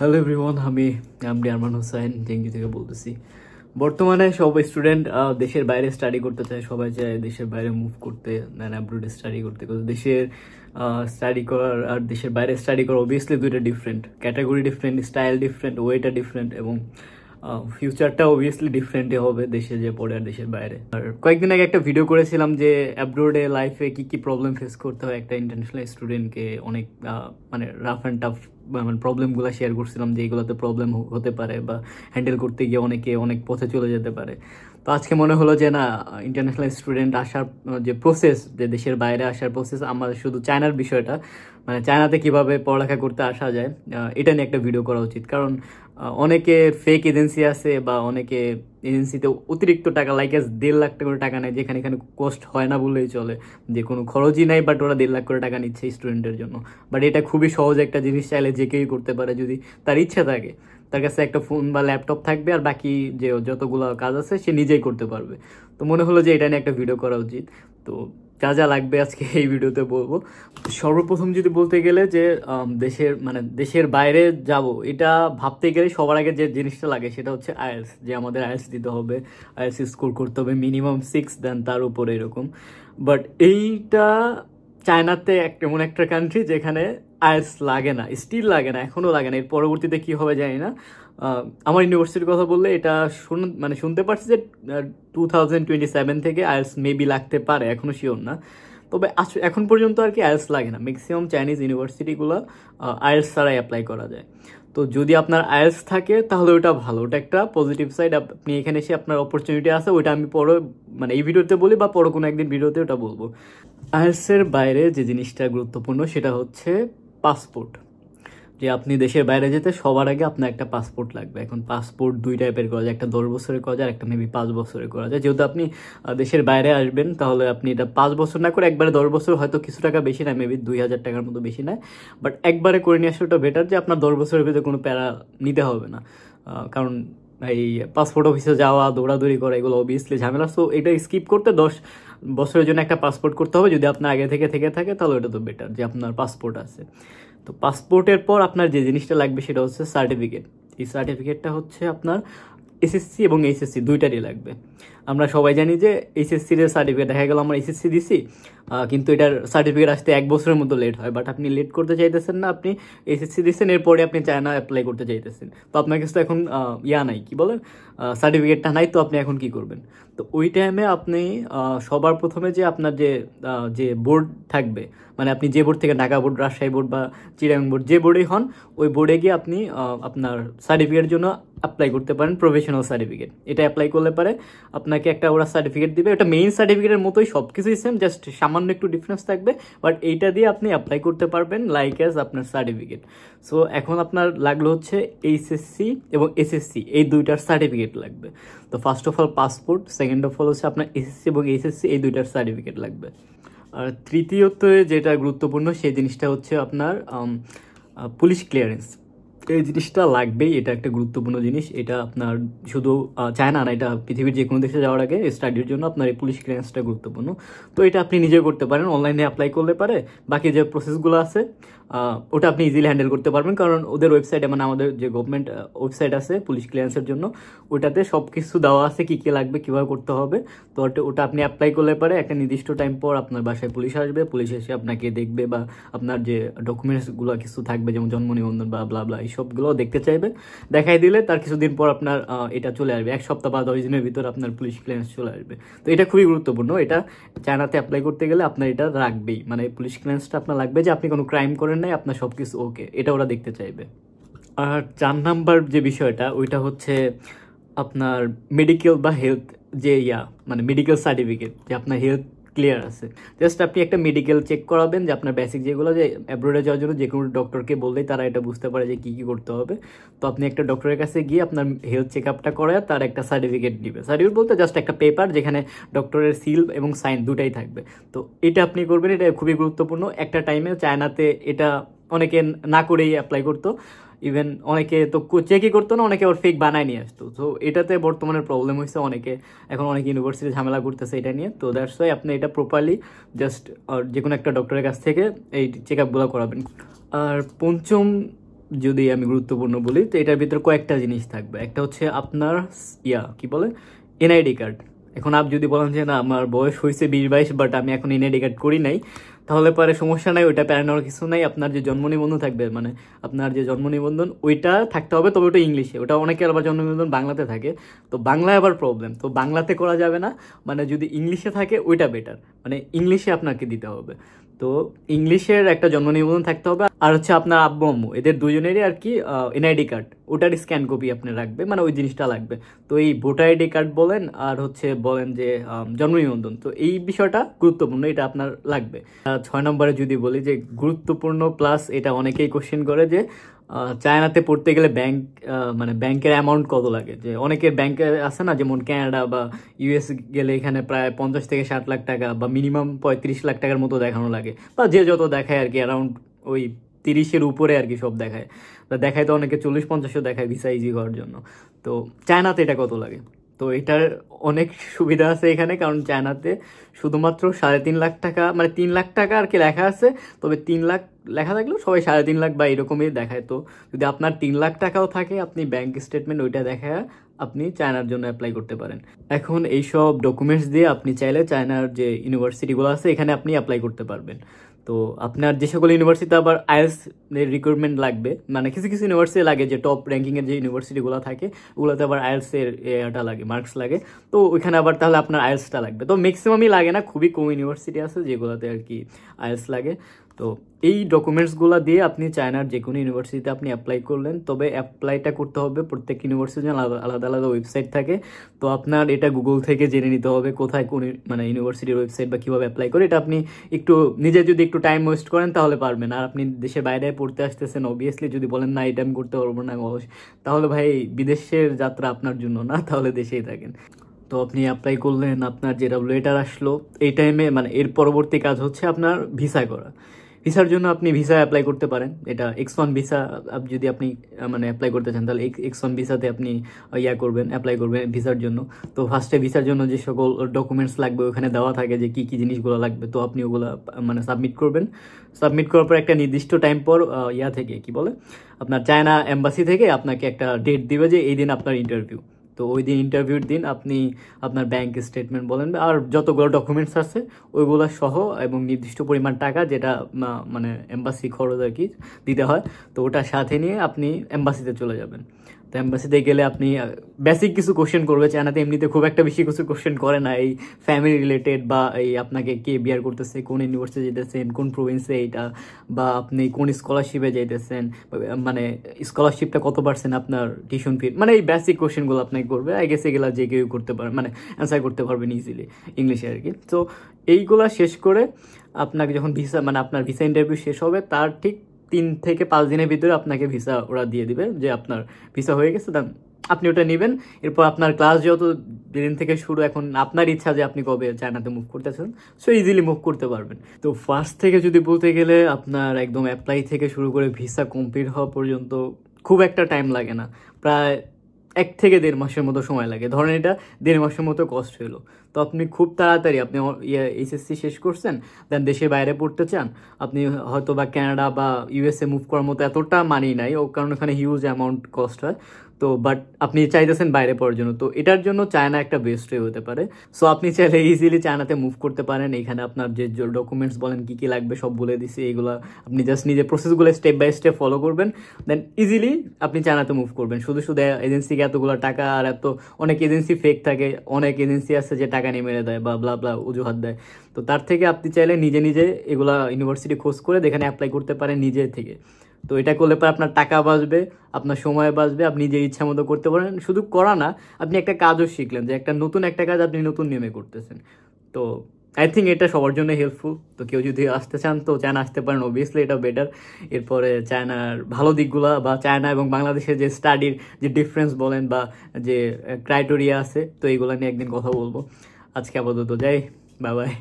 Hello everyone, আমি আরমান হোসেন জেঙ্গি থেকে বলতেছি। বর্তমানে সব স্টুডেন্ট দেশের বাইরে স্টাডি করতে চায়, সবাই চায় দেশের বাইরে মুভ করতে, দেন অ্যাব্রোডে স্টাডি করতে। দেশের স্টাডি করার আর দেশের বাইরে স্টাডি করা অবভিয়াসলি দুইটা different, category different, style different, ওয়েটা ডিফারেন্ট, এবং ফিউচারটা অবভিয়াসলি ডিফারেন্টই হবে দেশে যে পড়ে আর দেশের বাইরে। আর কয়েকদিন আগে একটা ভিডিও করেছিলাম যে অ্যাব্রোডে লাইফে কি কি প্রবলেম ফেস করতে হয় একটা ইন্টারন্যাশনাল স্টুডেন্টকে, অনেক মানে রাফ অ্যান্ড টাফ মানে প্রবলেমগুলো শেয়ার করছিলাম যে এগুলোতে প্রবলেম হতে পারে বা হ্যান্ডেল করতে গিয়ে অনেকে অনেক পথে চলে যেতে পারে। তো আজকে মনে হলো যে না, ইন্টারন্যাশনাল স্টুডেন্ট আসার যে প্রসেস, যে দেশের বাইরে আসার প্রসেস, আমার শুধু চায়নার বিষয়টা মানে চায়নাতে কিভাবে পড়ালেখা করতে আসা যায় এটা নিয়ে একটা ভিডিও করা উচিত। কারণ অনেকে ফেক এজেন্সি আছে বা অনেকে এজেন্সিতে অতিরিক্ত টাকা, লাইক 1.5 লাখ করে টাকা নেয়, যেখানে এখানে কোস্ট হয় না বললেই চলে, যে কোনো খরচই নাই, বাট ওরা 1.5 লাখ করে টাকা নিচ্ছে স্টুডেন্টের জন্য। বাট এটা খুবই সহজ একটা জিনিস, চাইলে যে কেউই করতে পারে যদি তার ইচ্ছা থাকে। তার কাছে একটা ফোন বা ল্যাপটপ থাকবে আর বাকি যে যতগুলো কাজ আছে সে নিজেই করতে পারবে। তো মনে হলো যে এটা নিয়ে একটা ভিডিও করা উচিত। তো যা যা লাগবে আজকে এই ভিডিওতে বলবো। সর্বপ্রথম যদি বলতে গেলে যে দেশের বাইরে যাব, এটা ভাবতে গেলে সবার আগে যে জিনিসটা লাগে সেটা হচ্ছে আইএলটিএস, যে আমাদের আইএলটিএস দিতে হবে, আইএলটিএস স্কোর করতে হবে মিনিমাম 6, দেন তার উপরে এরকম। বাট এইটা চায়নাতে এমন একটা কান্ট্রি যেখানে আইএলটিএস লাগে না, স্টিল লাগে না, এখনও লাগে না। এর পরবর্তীতে কী হবে জানি না। আমার ইউনিভার্সিটির কথা বললে এটা শুনতে পারছি যে 2027 থেকে আইএলটিএস মেবি লাগতে পারে, এখনও শিওর না। তবে এখন পর্যন্ত আর কি আইএলটিএস লাগে না। ম্যাক্সিমাম চাইনিজ ইউনিভার্সিটিগুলো আইএলটিএস ছাড়াই অ্যাপ্লাই করা যায়। তো যদি আপনার আইএলটিএস থাকে তাহলে ওটা ভালো, ওটা একটা পজিটিভ সাইড। আপনি এখানে এসে আপনার অপরচুনিটি আছে, ওইটা আমি পরে মানে এই ভিডিওতে বলি বা পরে কোনো একদিন ভিডিওতে ওটা বলবো। আইএলটিএসের বাইরে যে জিনিসটা গুরুত্বপূর্ণ সেটা হচ্ছে পাসপোর্ট। যে আপনি দেশের বাইরে যেতে সবার আগে আপনার একটা পাসপোর্ট লাগবে। এখন পাসপোর্ট 2 টাইপের করা যায়, একটা 10 বছরের করা যায়, একটা মেবি 5 বছরের করা যায়। যেহেতু আপনি দেশের বাইরে আসবেন তাহলে আপনি এটা 5 বছর না করে একবারে 10 বছর, হয়তো কিছু টাকা বেশি নেয়, মেবি 2000 টাকার মতো বেশি নেয়, বাট একবারে করে নিয়ে আসলে ওটা বেটার, যে আপনার 10 বছরের ভিতরে কোনো প্যারা নিতে হবে না। কারণ এই পাসপোর্ট অফিসে যাওয়া, দৌড়াদৌড়ি করা, এগুলো অবভিয়াসলি ঝামেলা। সো এটা স্কিপ করতে 10 বছরের জন্য একটা পাসপোর্ট করতে হবে। যদি আপনার আগে থেকে থাকে তাহলে ওটা তো বেটার যে আপনার পাসপোর্ট আছে। তো পাসপোর্টের পর আপনার যে জিনিসটা লাগবে সেটা হচ্ছে সার্টিফিকেট। এই সার্টিফিকেটটা হচ্ছে আপনার এসএসসি এবং এইচএসসি দুইটারই লাগবে। আমরা সবাই জানি যে এইচএসসির সার্টিফিকেট, দেখা গেল আমরা এইচএসসি দিছি কিন্তু এটার সার্টিফিকেট আসতে 1 বছরের মতো লেট হয়। বাট আপনি লেট করতে চাইতেছেন না, আপনি এইচএসসি দিচ্ছেন, এরপরে আপনি চায়না অ্যাপ্লাই করতে চাইতেছেন। তো আপনার কাছে তো এখন নাই, কি বলে, সার্টিফিকেটটা নাই। তো আপনি এখন কি করবেন? তো ওই টাইমে আপনি সবার প্রথমে যে আপনার যে বোর্ড থাকবে, মানে আপনি যে বোর্ড থেকে, ঢাকা বোর্ড, রাজশাহী বোর্ড বা চিটাগাং বোর্ড, যে বোর্ডেই হন, ওই বোর্ডে গিয়ে আপনি আপনার সার্টিফিকেটের জন্য অ্যাপ্লাই করতে পারেন, প্রফেশনাল সার্টিফিকেট। এটা অ্যাপ্লাই করলে পারে আপনাকে একটা ওরা সার্টিফিকেট দিবে, এটা মেইন সার্টিফিকেটের মতোই, সব কিছুই সেম, জাস্ট সামান্য একটু ডিফারেন্স থাকবে। বাট এইটা দিয়ে আপনি অ্যাপ্লাই করতে পারবেন লাইক অ্যাজ আপনার সার্টিফিকেট। সো এখন আপনার লাগলো হচ্ছে এইচএসসি এবং এসএসসি, এই দুইটার সার্টিফিকেট লাগবে। তো first of all passport, second of all হচ্ছে আপনার এসএসসি এবং এইচএসসি, এই দুইটার সার্টিফিকেট লাগবে। আর তৃতীয়ত যেটা গুরুত্বপূর্ণ সেই জিনিসটা হচ্ছে আপনার পুলিশ ক্লিয়ারেন্স। এই জিনিসটা লাগবেই, এটা একটা গুরুত্বপূর্ণ জিনিস। এটা আপনার শুধু চায়না না, এটা পৃথিবীর যে কোনো দেশে যাওয়ার আগে স্টাডির জন্য আপনার এই পুলিশ ক্লিয়ারেন্সটা গুরুত্বপূর্ণ। তো এটা আপনি নিজে করতে পারেন, অনলাইনে অ্যাপ্লাই করলে পারে। বাকি যে প্রসেসগুলো আছে ওটা আপনি ইজিলি হ্যান্ডেল করতে পারবেন, কারণ ওদের ওয়েবসাইটে, মানে আমাদের যে গভর্নমেন্ট ওয়েবসাইট আছে পুলিশ ক্লিয়ারেন্সের জন্য, ওটাতে সব কিছু দেওয়া আছে, কী কী লাগবে, কীভাবে করতে হবে। তো ওটা আপনি অ্যাপ্লাই করলে পারে একটা নির্দিষ্ট টাইম পর আপনার বাসায় পুলিশ আসবে, পুলিশ এসে আপনাকে দেখবে বা আপনার যে ডকুমেন্টসগুলো কিছু থাকবে, যেমন জন্ম নিবন্ধন বা ব্লা ব্লা, এই সবগুলো দেখতে চাইবে। দেখাই দিলে তার কিছুদিন পর আপনার এটা চলে আসবে, 1 সপ্তাহ বা 10 দিনের ভিতর আপনার পুলিশ ক্লিয়ারেন্স চলে আসবে। তো এটা খুবই গুরুত্বপূর্ণ। এটা চায়নাতে অ্যাপ্লাই করতে গেলে আপনার এটা রাখবেই, মানে পুলিশ ক্লিয়ারেন্সটা আপনার লাগবে, যে আপনি কোনো ক্রাইম করেন নাই, আপনার সব কিছু ওকে, এটা ওরা দেখতে চাইবে। আর 4 নাম্বার যে বিষয়টা, ওইটা হচ্ছে আপনার মেডিকেল বা হেলথ, যে মানে মেডিকেল সার্টিফিকেট, যে আপনার হেলথ ক্লিয়ার আছে। জাস্ট আপনি একটা মেডিকেল চেক করাবেন, যে আপনার বেসিক যেগুলো, যে অ্যাব্রোডে যাওয়ার জন্য যে কোনো ডক্টরকে বললেই তারা এটা বুঝতে পারে যে কী কী করতে হবে। তো আপনি একটা ডক্টরের কাছে গিয়ে আপনার হেলথ চেক আপটা করায় তার একটা সার্টিফিকেট দিবে। সার্টিফিকেট বলতে জাস্ট একটা পেপার, যেখানে ডক্টরের সিল এবং সাইন দুটাই থাকবে। তো এটা আপনি করবেন, এটা খুবই গুরুত্বপূর্ণ। একটা টাইমে চায়নাতে এটা অনেকে না করেই অ্যাপ্লাই করতো, ইভেন অনেকে তো চেকই করতো না, অনেকে ওর ফেক বানায় নিয়ে আসতো। তো এটাতে বর্তমানে প্রবলেম হয়েছে, এখন অনেক ইউনিভার্সিটি ঝামেলা করতেছে এটা নিয়ে। তো দ্যাটস ওয়াই আপনি এটা প্রপারলি জাস্ট যে কোনো একটা ডক্টরের কাছ থেকে এই চেক আপগুলো করাবেন। আর পঞ্চম যদি আমি গুরুত্বপূর্ণ বলি, তো এটার ভিতরে কয়েকটা জিনিস থাকবে। একটা হচ্ছে আপনার কি বলে এনআইডি কার্ড। এখন আপনি যদি বলেন যে না আমার বয়স হয়েছে 20-22 বাট আমি এখন এনআইডি কার্ড করি নাই, তাহলে পরে সমস্যা নাই, ওইটা প্যারা নেওয়ার কিছু নাই। আপনার যে জন্ম নিবন্ধন থাকবে, মানে আপনার যে জন্ম নিবন্ধন ওইটা থাকতে হবে, তবে ওটা ইংলিশে। ওটা অনেকের আবার জন্ম নিবন্ধন বাংলাতে থাকে, তো বাংলায় আবার প্রবলেম, তো বাংলাতে করা যাবে না। মানে যদি ইংলিশে থাকে ওইটা বেটার, মানে ইংলিশে আপনাকে দিতে হবে। তো ইংলিশের একটা জন্ম নিবন্ধন থাকতে হবে, আর হচ্ছে আপনার আব্বু আম্মু এদের দুজনেরই আর কি এনআইডি কার্ড, ওটার স্ক্যান কপি আপনি রাখবে, মানে ওই জিনিসটা লাগবে। তো এই ভোটার আইডি কার্ড বলেন আর হচ্ছে বলেন যে জন্ম নিবন্ধন, তো এই বিষয়টা গুরুত্বপূর্ণ, এটা আপনার লাগবে। 6 নম্বরে যদি বলি যে গুরুত্বপূর্ণ প্লাস এটা অনেকেই কোশ্চেন করে যে চায়নাতে পড়তে গেলে মানে ব্যাংকের অ্যামাউন্ট কত লাগে। যে অনেকের ব্যাংকে আছে না, যেমন ক্যানাডা বা ইউএস গেলে এখানে প্রায় 50 থেকে 60 লাখ টাকা বা মিনিমাম 35 লাখ টাকার মতো দেখানো লাগে, বা যে যত দেখায় আর কি, অ্যারাউন্ড ওই 30-এর উপরে আর কি সব দেখায়। তো দেখায় তো অনেকে 40-50ও দেখায় ভিসা ইজি করার জন্য। তো চায়নাতে এটা কত লাগে? তো এটার অনেক সুবিধা আছে এখানে, কারণ চায়নাতে শুধুমাত্র 3.5 লাখ টাকা, মানে 3 লাখ টাকা আর কি লেখা আছে, তবে 3 লাখ লেখা থাকলেও সবাই 3.5 লাখ বা এরকমই দেখায়। তো যদি আপনার 3 লাখ টাকাও থাকে, আপনি ব্যাংক স্টেটমেন্ট ওইটা দেখায় আপনি চায়নার জন্য অ্যাপ্লাই করতে পারেন। এখন এইসব ডকুমেন্টস দিয়ে আপনি চাইলে চায়নার যে ইউনিভার্সিটিগুলো আছে এখানে আপনি অ্যাপ্লাই করতে পারবেন। তো আপনার যে সকল ইউনিভার্সিটিতে আবার আইএলস এর রিক্রুটমেন্ট লাগবে, মানে কিছু কিছু ইউনিভার্সিটি লাগে যে টপ র্যাঙ্কিংয়ের যে ইউনিভার্সিটিগুলো থাকে ওগুলোতে আবার আইএলস এর এটা লাগে, মার্কস লাগে। তো ওইখানে আবার তাহলে আপনার আইএলসটা লাগবে। তো ম্যাক্সিমামই লাগে না, খুবই কম ইউনিভার্সিটি আছে যেগুলোতে আর কি আইএলস লাগে। তো এই ডকুমেন্টসগুলো দিয়ে আপনি চায়নার যে কোনো ইউনিভার্সিটিতে আপনি অ্যাপ্লাই করলেন, তবে অ্যাপ্লাইটা করতে হবে প্রত্যেক ইউনিভার্সিটির জন্য আলাদা আলাদা ওয়েবসাইট থাকে। তো আপনার এটা গুগল থেকে জেনে নিতে হবে কোথায় কোন মানে ইউনিভার্সিটির ওয়েবসাইট বা কীভাবে অ্যাপ্লাই করে। এটা আপনি একটু নিজে যদি একটু টাইম ওয়েস্ট করেন তাহলে পারবেন। আর আপনি দেশের বাইরে পড়তে আসতেছেন, অবভিয়াসলি যদি বলেন না এটা আমি করতে পারবো না অলস, তাহলে ভাই বিদেশের যাত্রা আপনার জন্য না, তাহলে দেশেই থাকেন। তো আপনি অ্যাপ্লাই করলেন, আপনার যে লেটার আসলো, এই টাইমে মানে এর পরবর্তী কাজ হচ্ছে আপনার ভিসা করা। ভিসার জন্য আপনি ভিসা অ্যাপ্লাই করতে পারেন। এটা X1 ভিসা যদি আপনি মানে অ্যাপ্লাই করতে চান, তাহলে X1 ভিসাতে আপনি অ্যাপ্লাই করবেন ভিসার জন্য। তো ফার্স্টে ভিসার জন্য যে সকল ডকুমেন্টস লাগবে ওখানে দেওয়া থাকে যে কি কি জিনিসগুলো লাগবে, তো আপনি ওগুলো মানে সাবমিট করবেন। সাবমিট করার পর একটা নির্দিষ্ট টাইম পর থেকে কি বলে আপনার চায়না এম্বাসি থেকে আপনাকে একটা ডেট দিবে যে এই দিন আপনার ইন্টারভিউ। তো ওই দিন ইন্টারভিউর দিন আপনি আপনার ব্যাংক স্টেটমেন্ট বলেন আর যতগুলো ডকুমেন্টস আছে ওইগুলো সহ এবং নির্দিষ্ট পরিমাণ টাকা যেটা মানে এম্বাসি খরচ আর কি দিতে হয়, তো ওটা সাথে নিয়ে আপনি এম্বাসিতে চলে যাবেন। তো এম্বাসিতে গেলে আপনি বেসিক কিছু কোশ্চেন করবে। চায়নাতে এমনিতে খুব একটা বেশি কিছু কোশ্চেন করে না, এই ফ্যামিলি রিলেটেড বা এই আপনাকে কে বিয়ার করতেছে, কোন ইউনিভার্সিটি যেতেছেন, কোন প্রভিন্সে এইটা, বা আপনি কোন স্কলারশিপে যাইতেছেন, মানে স্কলারশিপটা কত পার্সেন্ট আপনার টিউশন ফি, মানে এই বেসিক কোশ্চেনগুলো আপনাকে করবে। আই গেস এগুলা যে কেউ করতে পারে, মানে অ্যান্সার করতে পারবেন ইজিলি ইংলিশে আর কি। তো এইগুলা শেষ করে আপনাকে যখন ভিসা মানে আপনার ভিসা ইন্টারভিউ শেষ হবে, তার ঠিক 3 থেকে 5 দিনের ভিতরে আপনাকে ভিসা ওরা দিয়ে দিবে যে আপনার ভিসা হয়ে গেছে, দেন আপনি ওটা নেবেন। এরপর আপনার ক্লাস যত দিন থেকে শুরু, এখন আপনার ইচ্ছা যে আপনি কবে চায়নাতে মুভ করতেছেন, সো ইজিলি মুভ করতে পারবেন। তো ফার্স্ট থেকে যদি বলতে গেলে আপনার একদম অ্যাপ্লাই থেকে শুরু করে ভিসা কমপ্লিট হওয়া পর্যন্ত খুব একটা টাইম লাগে না, প্রায় 1 থেকে 1.5 মাসের মতো সময় লাগে। ধরেন এটা 1.5 মাসের মতো কষ্ট হলো। তো আপনি খুব তাড়াতাড়ি আপনি এইচএসসি শেষ করছেন, দেন দেশের বাইরে পড়তে চান, আপনি হয়তো বা ক্যানাডা বা ইউএসএ মুভ করার মতো এতটা মানি নাই, ও কারণ ওখানে হিউজ অ্যামাউন্ট কস্ট হয়। তো বাট আপনি চাইতেছেন বাইরে পড়ার জন্য, তো এটার জন্য চায়না একটা বেস্ট ওয়ে হতে পারে। সো আপনি চাইলে ইজিলি চায়নাতে মুভ করতে পারেন। এখানে আপনার যে ডকুমেন্টস বলেন কি কি লাগবে সব বলে দিছি, এইগুলো আপনি জাস্ট নিজে প্রসেসগুলো স্টেপ বাই স্টেপ ফলো করবেন, দেন ইজিলি আপনি চায়নাতে মুভ করবেন। শুধু শুধু এজেন্সিকে এতগুলো টাকা, আর অনেক এজেন্সি ফেক থাকে, অনেক এজেন্সি আছে যে টাকা নিয়ে মেরে দেয় বা ব্লা ব্লা অজুহাত দেয়। তো তার থেকে আপনি চাইলে নিজে নিজে এগুলা ইউনিভার্সিটি খোঁজ করে এখানে অ্যাপ্লাই করতে পারেন নিজে থেকে। তো এটা করলে পর আপনার টাকা বাঁচবে, আপনার সময় বাঁচবে, আপনি যে ইচ্ছা মতো করতে পারেন। শুধু করা না, আপনি একটা কাজও শিখলেন, যে একটা নতুন একটা কাজ আপনি নতুন নিয়মে করতেছেন। তো আই থিঙ্ক এটা সবার জন্য হেল্পফুল। তো কেউ যদি আসতে চান তো চায়না আসতে পারেন, অবভিয়াসলি এটা বেটার। এরপরে চায়নার ভালো দিকগুলো বা চায়না এবং বাংলাদেশের যে স্টাডির যে ডিফারেন্স বলেন বা যে ক্রাইটেরিয়া আছে, তো এইগুলো নিয়ে একদিন কথা বলবো। আজকে আপাতত যাই, বাই বাই।